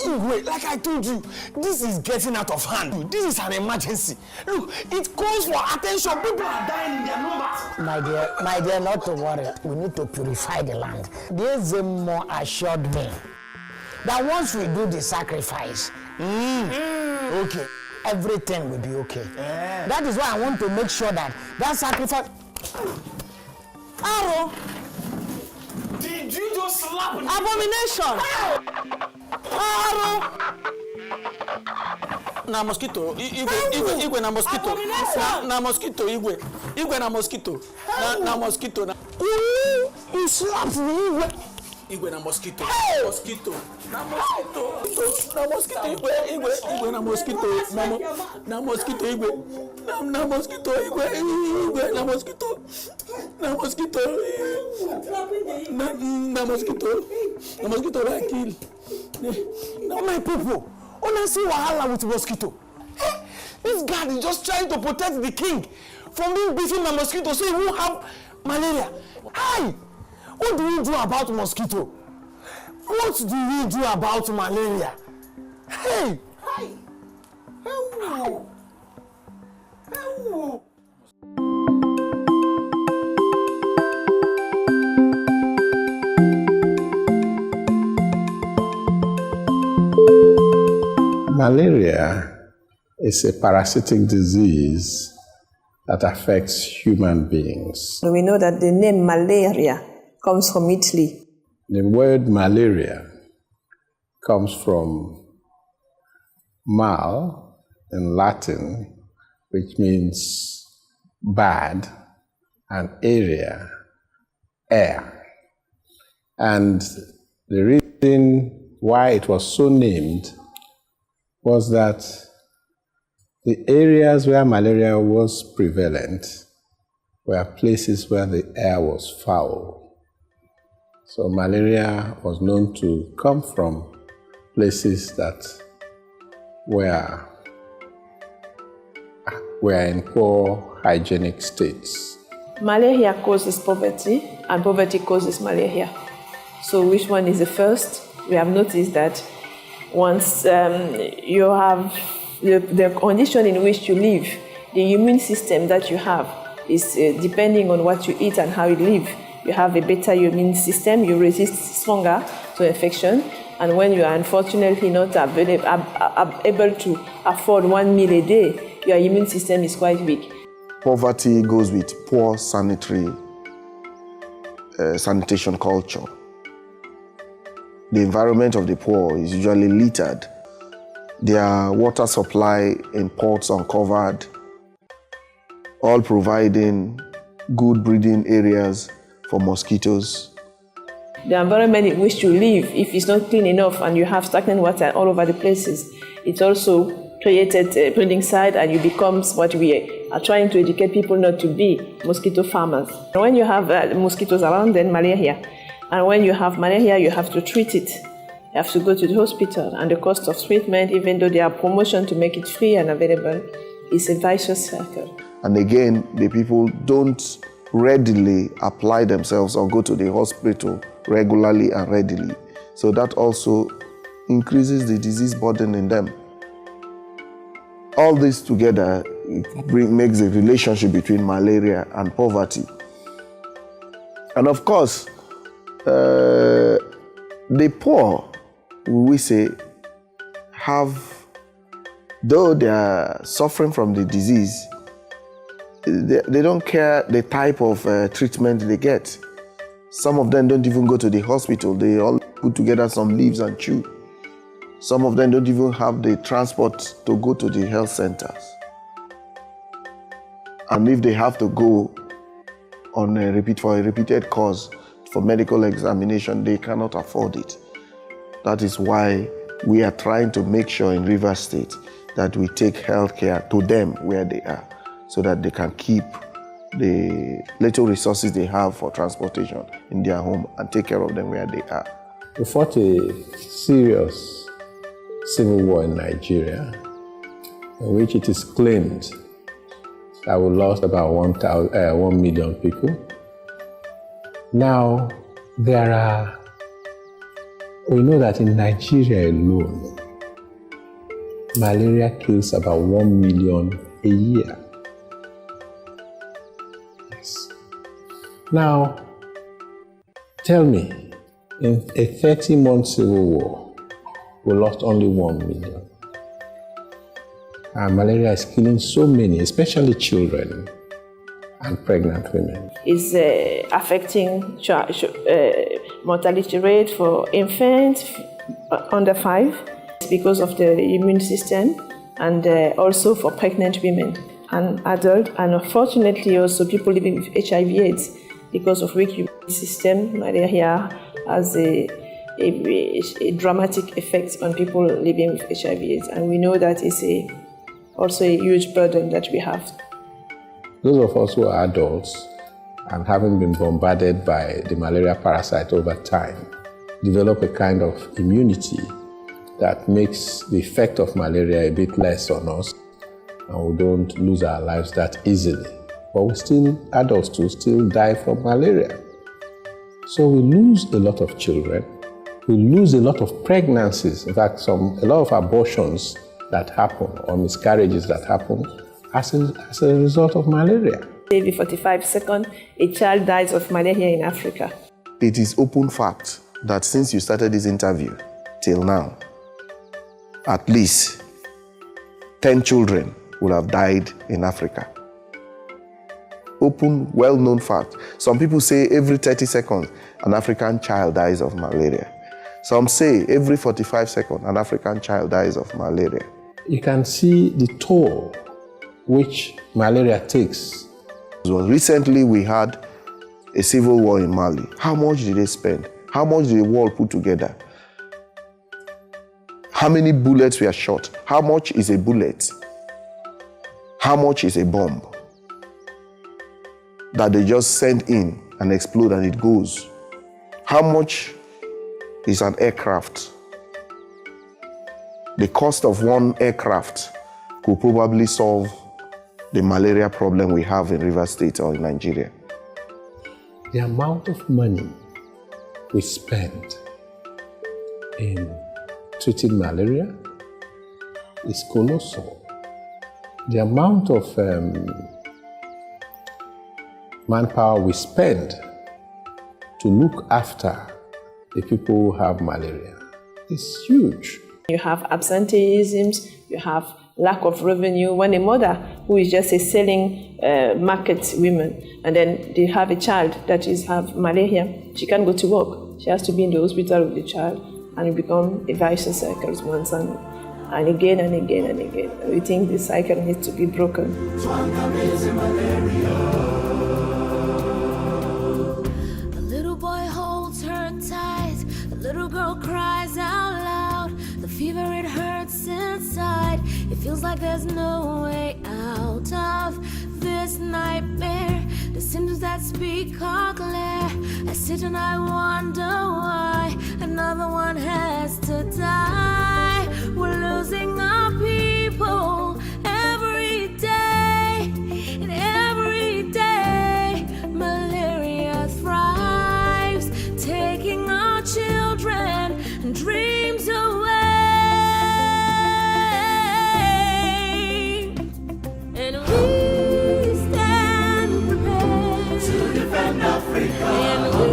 Wait, like I told you, this is getting out of hand. This is an emergency. Look, it calls for attention. People are dying in their numbers. My dear, not to worry. We need to purify the land. This more assured me that once we do the sacrifice, okay, everything will be okay. Yeah. That is why I want to make sure that sacrifice. Arrow. Did you just slap me? Abomination. Arrow. Na mosquito. Igwe na mosquito. Na mosquito, Igwe. Igwe na mosquito. Na mosquito. You slapped me, Igwe na mosquito. Mosquito. Na mosquito. Na mosquito, Igwe na mosquito. Na mosquito, Igwe. Na mosquito, Igwe na mosquito. Na mosquito. Na mosquito. Na mosquito will kill. Now my people, honestly, wahala with mosquito. This guy is just trying to protect the king from being bitten by mosquito so he won't have malaria. Hi! What do we do about mosquito? What do we do about malaria? Hey! Hi! Hello! Hello! Malaria is a parasitic disease that affects human beings. We know that the name malaria comes from Italy. The word malaria comes from mal in Latin, which means bad, and area, air. And the reason why it was so named was that the areas where malaria was prevalent were places where the air was foul. So malaria was known to come from places that were in poor hygienic states. Malaria causes poverty, and poverty causes malaria. So which one is the first? We have noticed that once you have the condition in which you live, the immune system that you have is depending on what you eat and how you live. You have a better immune system, you resist stronger to infection, and when you are unfortunately not able to afford 1 meal a day, your immune system is quite weak. Poverty goes with poor sanitation culture. The environment of the poor is usually littered. Their water supply in pots uncovered, all providing good breeding areas for mosquitoes. The environment in which you live, if it's not clean enough and you have stagnant water all over the places, it also created a breeding site, and you become what we are trying to educate people not to be, mosquito farmers. When you have mosquitoes around, then malaria. And when you have malaria, you have to treat it. You have to go to the hospital, and the cost of treatment, even though there are promotions to make it free and available, is a vicious circle. And again, the people don't readily apply themselves or go to the hospital regularly and readily. So that also increases the disease burden in them. All this together makes a relationship between malaria and poverty. And of course, the poor, we say, though they are suffering from the disease, they don't care the type of treatment they get. Some of them don't even go to the hospital. They all put together some leaves and chew. Some of them don't even have the transport to go to the health centers. And if they have to go on for a repeated course for medical examination, they cannot afford it. That is why we are trying to make sure in Rivers State that we take health care to them where they are, so that they can keep the little resources they have for transportation in their home and take care of them where they are. We fought a serious civil war in Nigeria, in which it is claimed that we lost about 1 million people. Now, there are We know that in Nigeria alone, malaria kills about 1 million a year. Yes. Now, tell me, in a 30-month civil war, we lost only 1 million. And malaria is killing so many, especially children and pregnant women. It's affecting mortality rate for infants under 5 because of the immune system, and also for pregnant women and adults, and unfortunately also people living with HIV/AIDS because of weak immune system. Malaria has a dramatic effect on people living with HIV/AIDS, and we know that it's also a huge burden that we have. Those of us who are adults and having been bombarded by the malaria parasite over time develop a kind of immunity that makes the effect of malaria a bit less on us, and we don't lose our lives that easily. But adults too still die from malaria. So we lose a lot of children, we lose a lot of pregnancies. In fact, a lot of abortions that happen or miscarriages that happen as a result of malaria. Every 45 seconds, a child dies of malaria in Africa. It is open fact that since you started this interview till now, at least 10 children will have died in Africa. Open, well-known fact. Some people say every 30 seconds, an African child dies of malaria. Some say every 45 seconds, an African child dies of malaria. You can see the toll which malaria takes. So recently we had a civil war in Mali. How much did they spend? How much did the world put together? How many bullets were shot? How much is a bullet? How much is a bomb that they just send in and explode and it goes? How much is an aircraft? The cost of one aircraft could probably solve the malaria problem we have in Rivers State or in Nigeria. The amount of money we spend in treating malaria is colossal. The amount of manpower we spend to look after the people who have malaria is huge. You have absenteeism, you have lack of revenue. When a mother who is just a selling market woman, and then they have a child that have malaria, she can't go to work. She has to be in the hospital with the child, and it becomes a vicious cycle once and again and again and again. And we think this cycle needs to be broken. A little boy holds her tight, a little girl cries out loud. The fever, it hurts inside. It feels like there's no way out of this nightmare. The symptoms that speak are clear. I sit and I wonder why another one has to die. We're losing our people every day, and every day malaria thrives, taking our children and dreams away. And we stand prepared to defend Africa. And we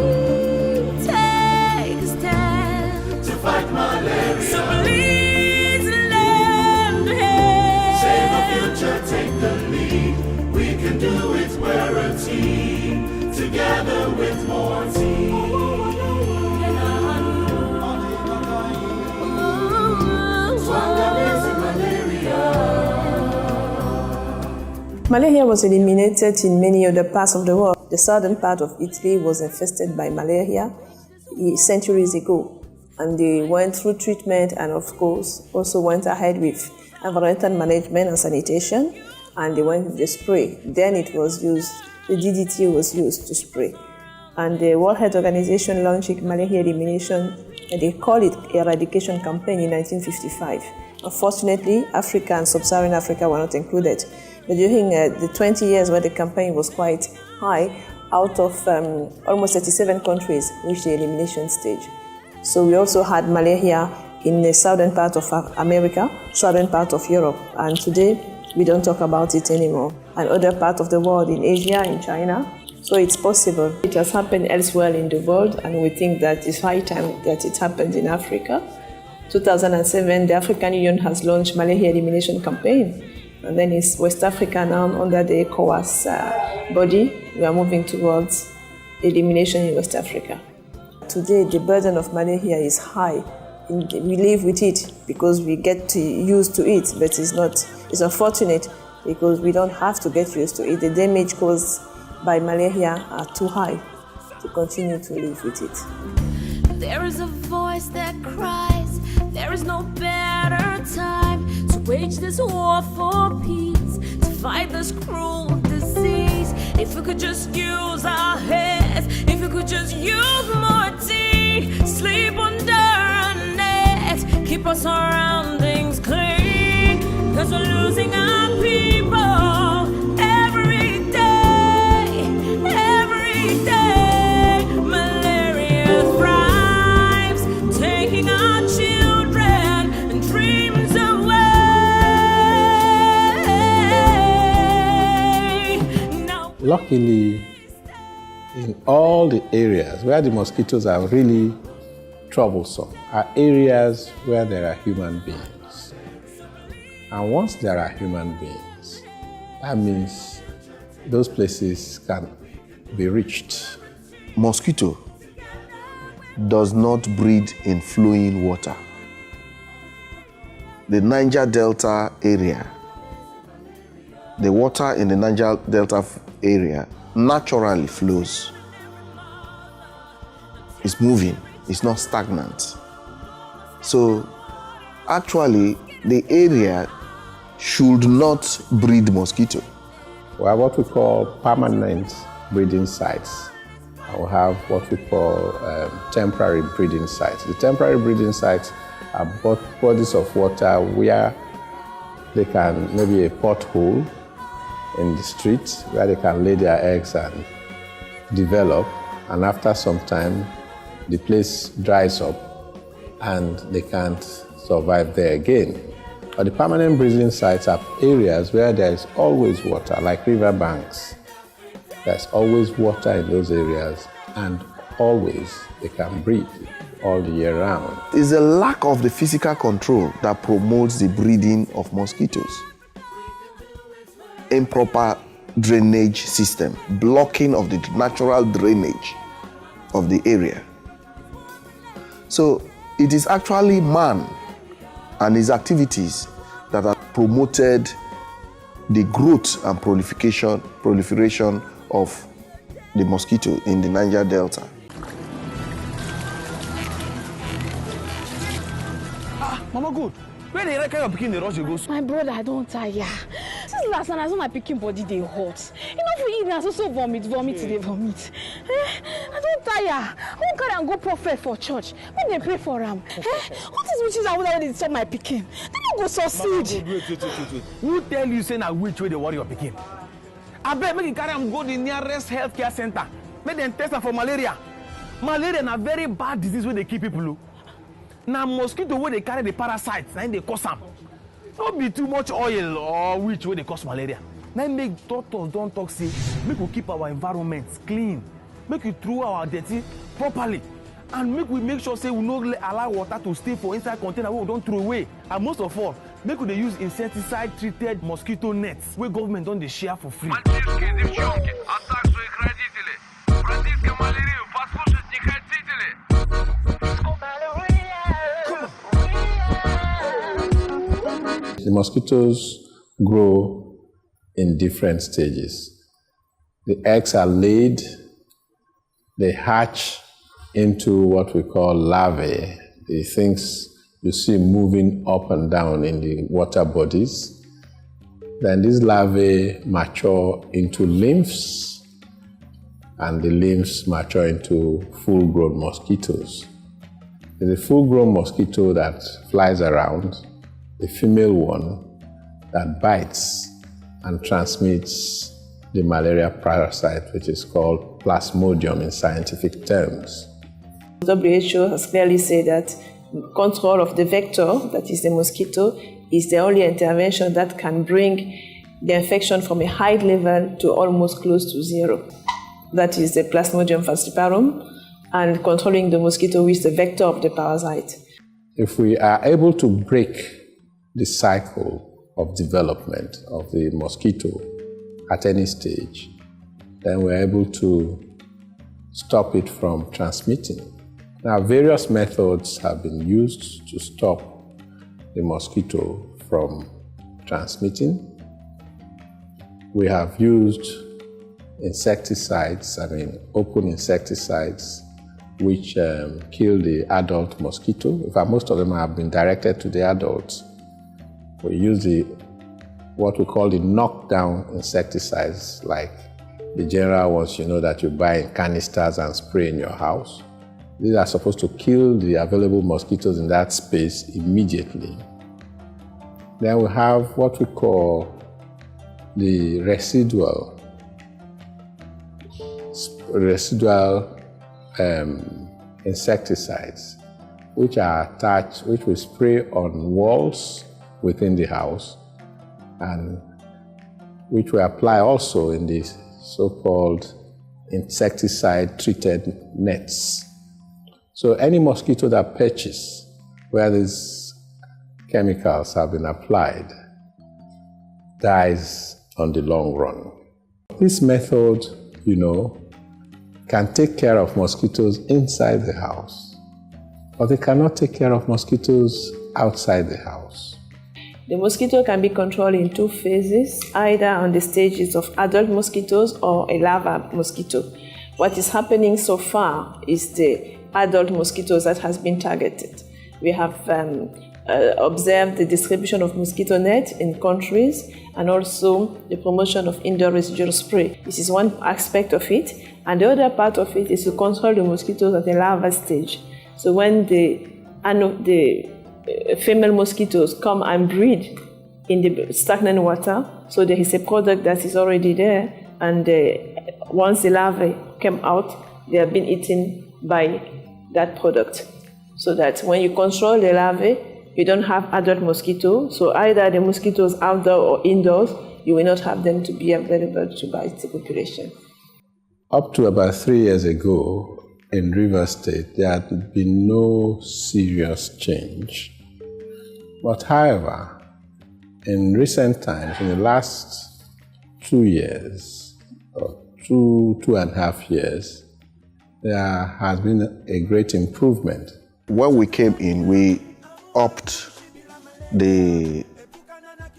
take a stand to fight malaria. So please lend a hand. Save the future, take the lead. We can do it, we're a team. Together with more team. Malaria was eliminated in many other parts of the world. The southern part of Italy was infested by malaria centuries ago, and they went through treatment and, of course, also went ahead with environmental management and sanitation, and they went with the spray. Then it was used, the DDT was used to spray. And the World Health Organization launched a malaria elimination, and they call it eradication campaign in 1955. Unfortunately, Africa and Sub-Saharan Africa were not included. But during the 20 years where the campaign was quite high, out of almost 37 countries reached the elimination stage. So we also had malaria in the southern part of America, southern part of Europe, and today we don't talk about it anymore. And other parts of the world, in Asia, in China. So it's possible. It has happened elsewhere in the world, and we think that it's high time that it happened in Africa. 2007, the African Union has launched malaria elimination campaign. And then it's West Africa now under the ECOWAS body. We are moving towards elimination in West Africa. Today, the burden of malaria is high. We live with it because we get used to it, but it's unfortunate because we don't have to get used to it. The damage caused by malaria are too high to continue to live with it. There is a voice that cries, there is no better time to wage this war for peace, to fight this cruel disease. If we could just use our heads, if we could just use more tea, sleep under a net, keep our surroundings clean, cause we're losing our people every day, every day. Malaria thrives, taking our children and dreams away. Now, luckily, in all the areas where the mosquitoes are really troublesome are areas where there are human beings. And once there are human beings, that means those places can be reached. Mosquito does not breed in flowing water. The Niger Delta area, the water in the Niger Delta area naturally flows. It's moving, it's not stagnant. So actually, the area should not breed mosquito. We have what we call permanent breeding sites. And we have what we call temporary breeding sites. The temporary breeding sites are bodies of water where they can, maybe a pothole in the street where they can lay their eggs and develop, and after some time the place dries up and they can't survive there again. But the permanent breeding sites are areas where there is always water, like river banks. There's always water in those areas, and always they can breed all the year round. It's a lack of the physical control that promotes the breeding of mosquitoes. Improper drainage system, blocking of the natural drainage of the area. So it is actually man and his activities that have promoted the growth and proliferation of the mosquito in the Niger Delta. Mama good. Where they reckon your pikin dey rush you go? My brother, I don't tire. Since last time I saw my pikin body dey hot. You know, for eat na so vomit, dey vomit. I don't tire. I won't carry and go prophet for church. When they pray for him. What is witches and whether they stop my pikin? They don't go succeed. Mama, wait. Who tell you say na which way they worry your pikin? I bet make you carry him go the nearest healthcare center. Make them test am for malaria. Malaria na very bad disease where they kill people. Now mosquito where they carry the parasites, now they cause them. Don't be too much oil or which way they cause malaria. Now make doctors don't talk say, make we keep our environment clean, make we throw our dirty properly, and make sure say we no allow water to stay for inside container where we don't throw away. And most of all, make we use insecticide treated mosquito nets where government don't they share for free. The mosquitoes grow in different stages. The eggs are laid, they hatch into what we call larvae, the things you see moving up and down in the water bodies. Then these larvae mature into nymphs, and the nymphs mature into full-grown mosquitoes. There's a full-grown mosquito that flies around, the female one that bites and transmits the malaria parasite, which is called Plasmodium in scientific terms. WHO has clearly said that control of the vector, that is the mosquito, is the only intervention that can bring the infection from a high level to almost close to zero. That is the Plasmodium falciparum, and controlling the mosquito with the vector of the parasite. If we are able to break the cycle of development of the mosquito at any stage, then we're able to stop it from transmitting. Now, various methods have been used to stop the mosquito from transmitting. We have used insecticides, open insecticides, which kill the adult mosquito. In fact, most of them have been directed to the adults. We use what we call the knockdown insecticides, like the general ones that you buy in canisters and spray in your house. These are supposed to kill the available mosquitoes in that space immediately. Then we have what we call the residual insecticides, which are attached, which we spray on walls within the house, and which we apply also in the so-called insecticide-treated nets. So any mosquito that perches where these chemicals have been applied dies on the long run. This method, can take care of mosquitoes inside the house, but they cannot take care of mosquitoes outside the house. The mosquito can be controlled in two phases, either on the stages of adult mosquitoes or a larva mosquito. What is happening so far is the adult mosquitoes that has been targeted. We have observed the distribution of mosquito net in countries and also the promotion of indoor residual spray. This is one aspect of it, and the other part of it is to control the mosquitoes at the larva stage. So when the female mosquitoes come and breed in the stagnant water, so there is a product that is already there, and once the larvae come out, they have been eaten by that product. So that when you control the larvae, you don't have adult mosquitoes. So either the mosquitoes outdoor or indoors, you will not have them to be available to bite the population. Up to about 3 years ago in Rivers State, there had been no serious change. But however, in recent times, in the last 2 years, or 2.5 years, there has been a great improvement. When we came in, we upped the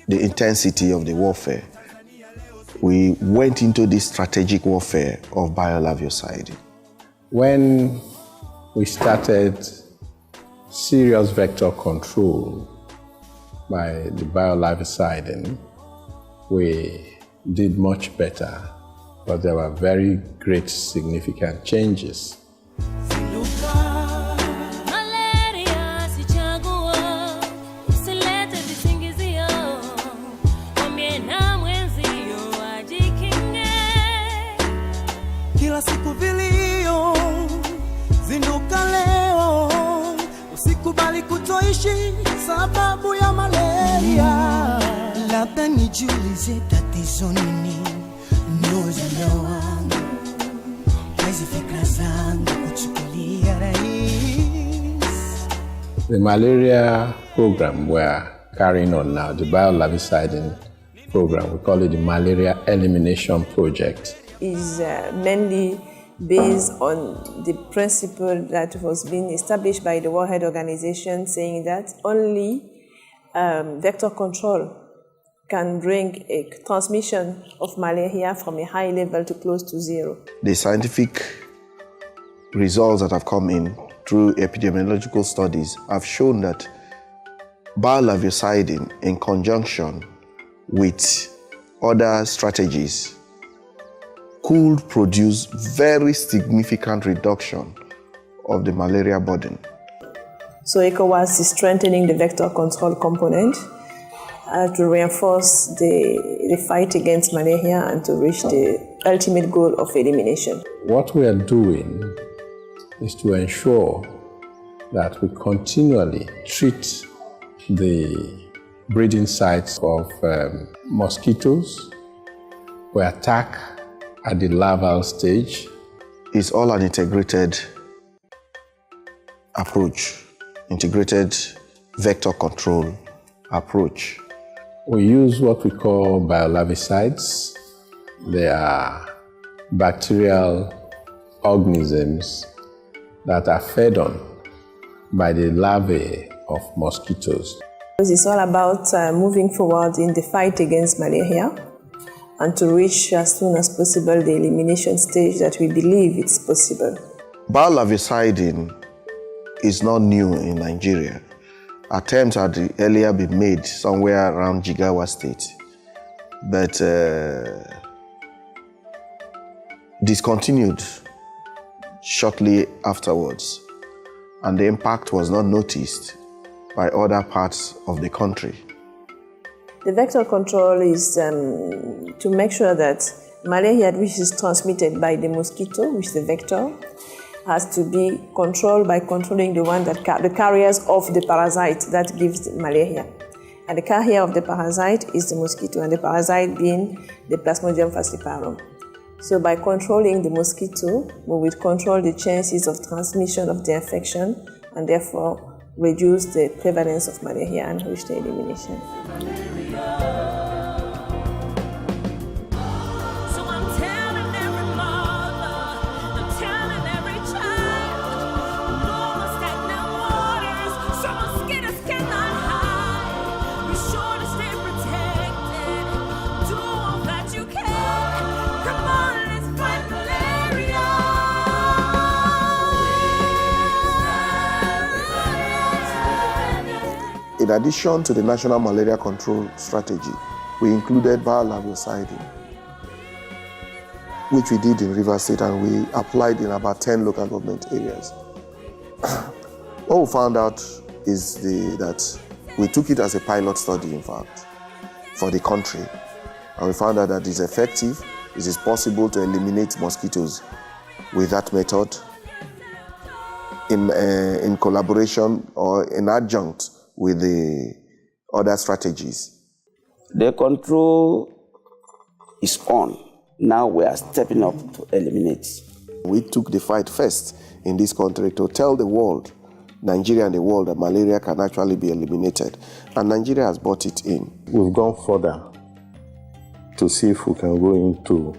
intensity of the warfare. We went into this strategic warfare of biolarvicide. When we started serious vector control by the biolarvicidin, we did much better, but there were very great significant changes. Sababu ya malaria, labda nijiulize tatizo nini, ndio wangu hizi fikra zangu kuchukulia rais. The malaria program we're carrying on now, the biolarvicidin program, we call it the Malaria Elimination Project, is mainly based on the principle that was being established by the World Health Organization, saying that only vector control can bring a transmission of malaria from a high level to close to zero. The scientific results that have come in through epidemiological studies have shown that biolarvicidin, in conjunction with other strategies, could produce very significant reduction of the malaria burden. So ECOWAS is strengthening the vector control component to reinforce the fight against malaria and to reach the ultimate goal of elimination. What we are doing is to ensure that we continually treat the breeding sites of mosquitoes. We attack at the larval stage. It's all an integrated approach, integrated vector control approach. We use what we call biolarvicides. They are bacterial organisms that are fed on by the larvae of mosquitoes. It's all about moving forward in the fight against malaria and to reach as soon as possible the elimination stage that we believe it's possible. Biolarviciding is not new in Nigeria. Attempts had earlier been made somewhere around Jigawa State, but discontinued shortly afterwards, and the impact was not noticed by other parts of the country. The vector control is to make sure that malaria, which is transmitted by the mosquito, which is the vector, has to be controlled by controlling the one that the carriers of the parasite that gives the malaria. And the carrier of the parasite is the mosquito, and the parasite being the Plasmodium falciparum. So by controlling the mosquito, we will control the chances of transmission of the infection and therefore reduce the prevalence of malaria and reach the elimination. In addition to the National Malaria Control Strategy, we included biolarviciding, which we did in Rivers State, and we applied in about 10 local government areas. What we found out is that we took it as a pilot study, in fact, for the country. And we found out that it's effective, it is possible to eliminate mosquitoes with that method in collaboration or in adjunct with the other strategies. The control is on. Now we are stepping up to eliminate. We took the fight first in this country to tell the world, Nigeria and the world, that malaria can actually be eliminated. And Nigeria has brought it in. We've gone further to see if we can go into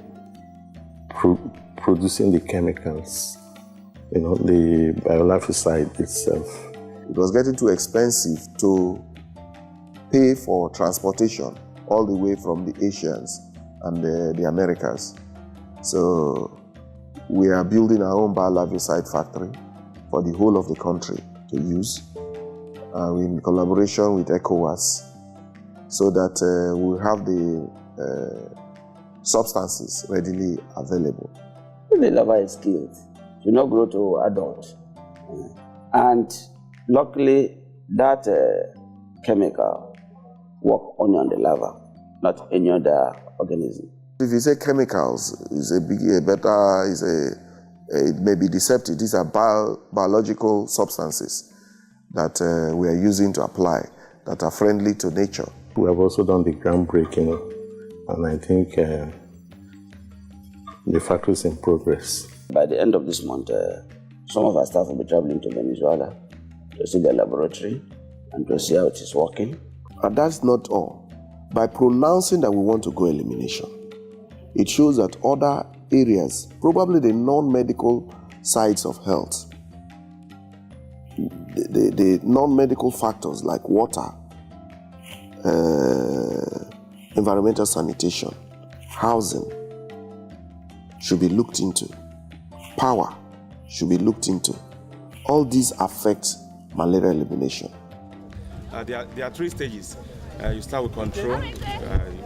producing the chemicals, the biolarvicide itself. It was getting too expensive to pay for transportation all the way from the Asians and the Americas. So we are building our own biolarvicide factory for the whole of the country to use in collaboration with ECOWAS, so that we'll have the substances readily available. The larva is killed, do not grow to adult. And luckily, that chemical works only on the larva, not any other organism. If you say chemicals, it may be deceptive. These are biological substances that we are using to apply that are friendly to nature. We have also done the groundbreaking, and I think the factory is in progress. By the end of this month, some of our staff will be traveling to Venezuela to see the laboratory and to see how it is working. And that's not all. By pronouncing that we want to go elimination, it shows that other areas, probably the non-medical sides of health, the non-medical factors like water, environmental sanitation, housing, should be looked into. Power should be looked into. All these affect malaria elimination. There are 3 stages. You start with control, you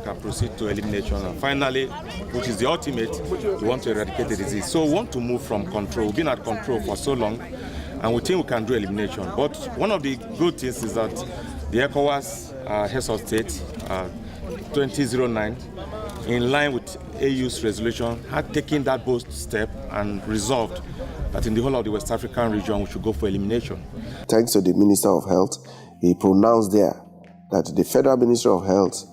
can proceed to elimination, and finally, which is the ultimate, you want to eradicate the disease. So we want to move from control. We've been at control for so long, and we think we can do elimination. But one of the good things is that the ECOWAS heads of state 2009, in line with AU's resolution, had taken that bold step and resolved that in the whole of the West African region we should go for elimination. Thanks to the Minister of Health, he pronounced there that the Federal Ministry of Health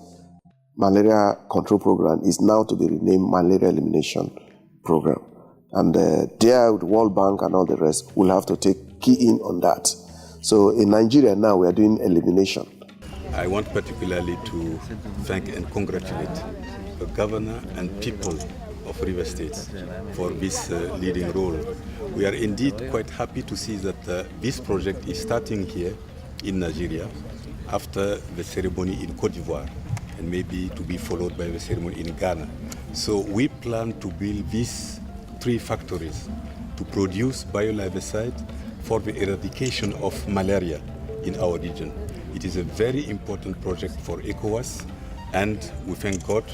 Malaria Control Program is now to be renamed Malaria Elimination Program. And there, the World Bank and all the rest will have to take key in on that. So in Nigeria now, we are doing elimination. I want particularly to thank and congratulate the governor and people of River State for this leading role. We are indeed quite happy to see that this project is starting here in Nigeria after the ceremony in Côte d'Ivoire, and maybe to be followed by the ceremony in Ghana. So we plan to build these 3 factories to produce biolivicide for the eradication of malaria in our region. It is a very important project for ECOWAS, and we thank God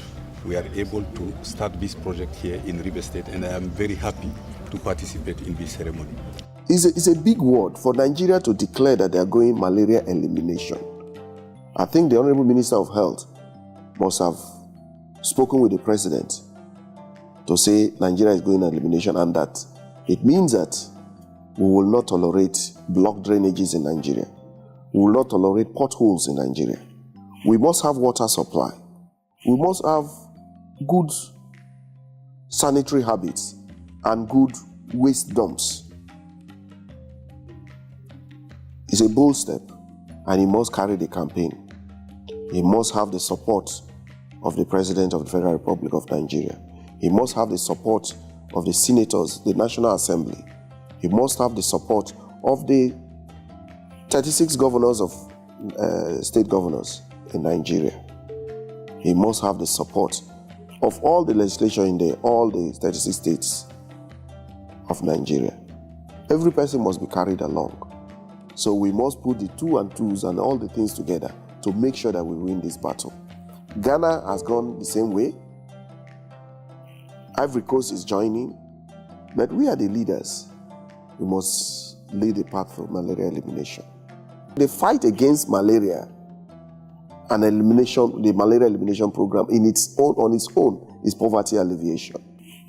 we are able to start this project here in River State, and I am very happy to participate in this ceremony. It's a big word for Nigeria to declare that they are going malaria elimination. I think the Honorable Minister of Health must have spoken with the President to say Nigeria is going elimination, and that it means that we will not tolerate blocked drainages in Nigeria. We will not tolerate potholes in Nigeria. We must have water supply. We must have good sanitary habits and good waste dumps. It's a bold step, and he must carry the campaign. He must have the support of the President of the Federal Republic of Nigeria. He must have the support of the senators, the National Assembly. He must have the support of the 36 governors of state governors in Nigeria. He must have the support of all the legislation in there, all the 36 states of Nigeria. Every person must be carried along. So we must put the 2 and 2s and all the things together to make sure that we win this battle. Ghana has gone the same way. Ivory Coast is joining. But we are the leaders. We must lead the path for malaria elimination. The fight against malaria and elimination, the malaria elimination program on its own is poverty alleviation.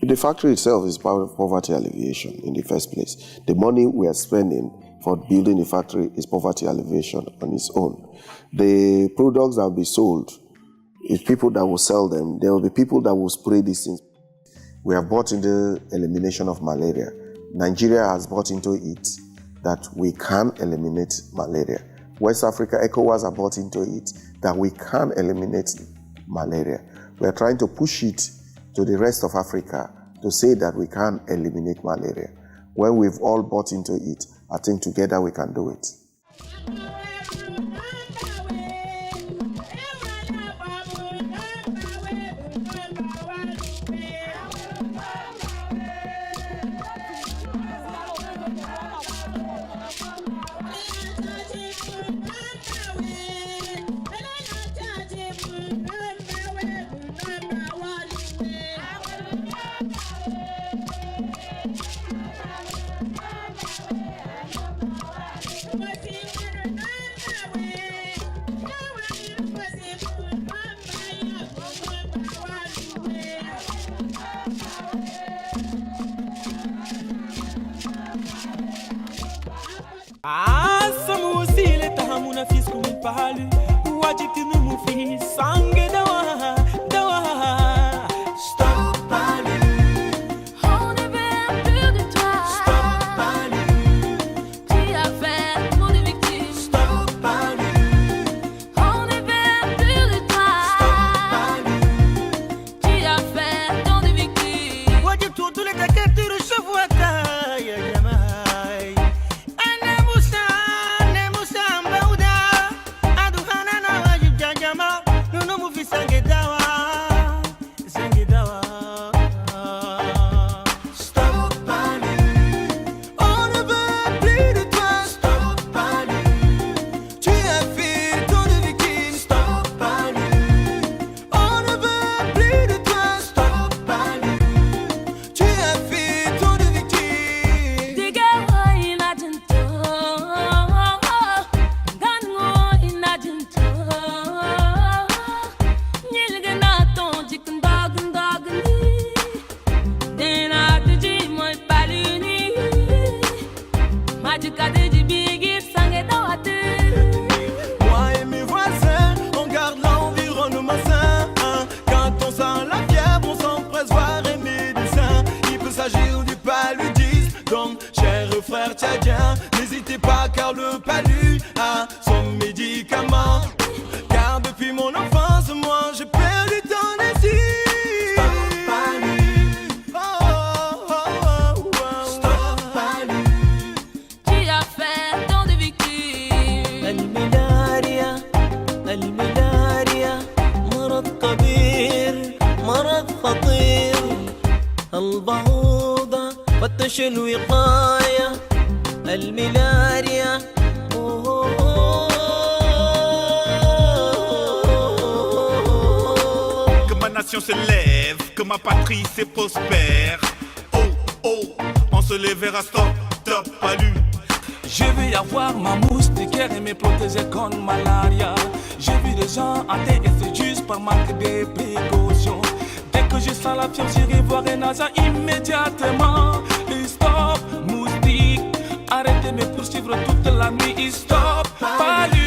The factory itself is poverty alleviation in the first place. The money we are spending for building the factory is poverty alleviation on its own. The products that will be sold, it's people that will sell them. There will be people that will spray these things. We have bought into elimination of malaria. Nigeria has bought into it that we can eliminate malaria. West Africa, ECOWAS have bought into it that we can eliminate malaria. We are trying to push it to the rest of Africa to say that we can eliminate malaria. When we've all bought into it, I think together we can do it. Donc, chers frères tchadiens, n'hésitez pas car le palu a son médicament. Car depuis mon enfance, moi, je perds du temps ainsi. خطير البعوضة فتش الوقاية الملاريا Que ma nation se lève, que ma patrie se prospère. Oh, oh, on se lèvera, stop, top, palu. Je veux avoir ma moustiquaire et me protéger contre malaria. J'ai vu des gens atteints et c'est juste par manque de précautions. Dès que je sens la fièvre, j'irai voir un agent immédiatement. Stop, moustique, arrêtez de me poursuivre toute la nuit. Stop, palu.